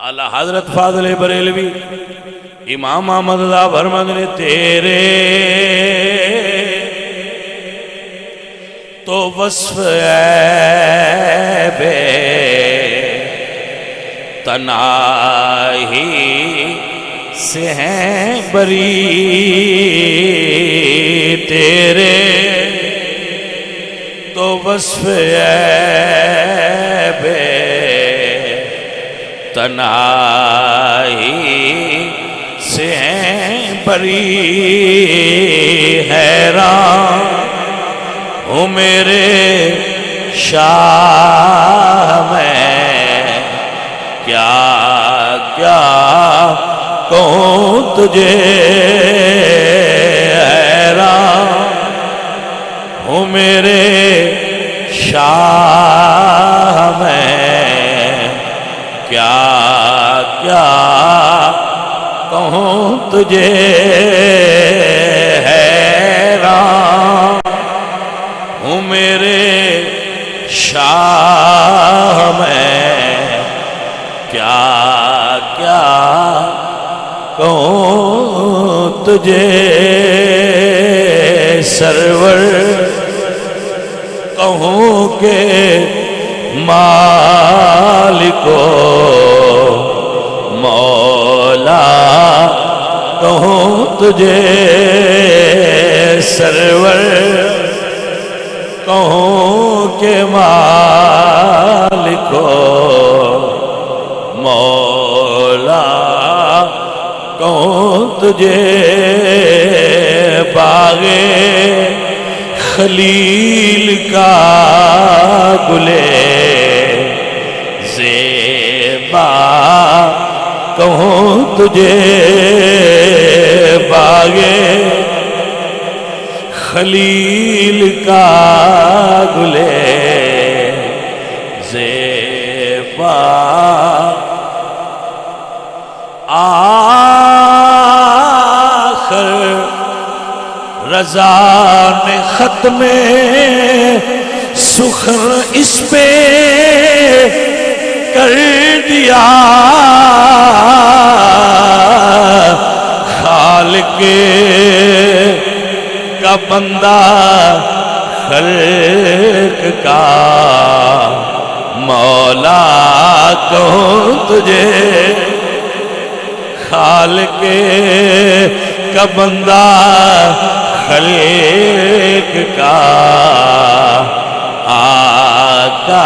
اعلیٰ حضرت فاضل بریلوی امام احمد رضا فرماتے نے تیرے تو وصف عیب تنہائی سے ہیں بری تیرے تو وصف عیب تنہائی سے ہیں بری حیران ہوں میرے شاہ میں کیا کیا کہوں تجھے حیران ہوں میرے شاہ میں کیا کیا کہوں تجھے حیران ہوں میرے شاہ میں کیا کیا کہوں تجھے سرور کہوں کہ مالکو مولا کہوں تجھے سرور کہوں کہ مالکو مولا کہوں تجھے باغ خلیل کا گلے زیبا کہوں تجھے باغ خلیل کا گلے زیبا آخر رضا نے ختم سخن اس پہ کر دیا خالق کا بندہ خلق کا مولا کہوں تجھے خالق کا بندہ خلق کا آقا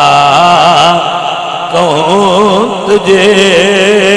کہوں تجھے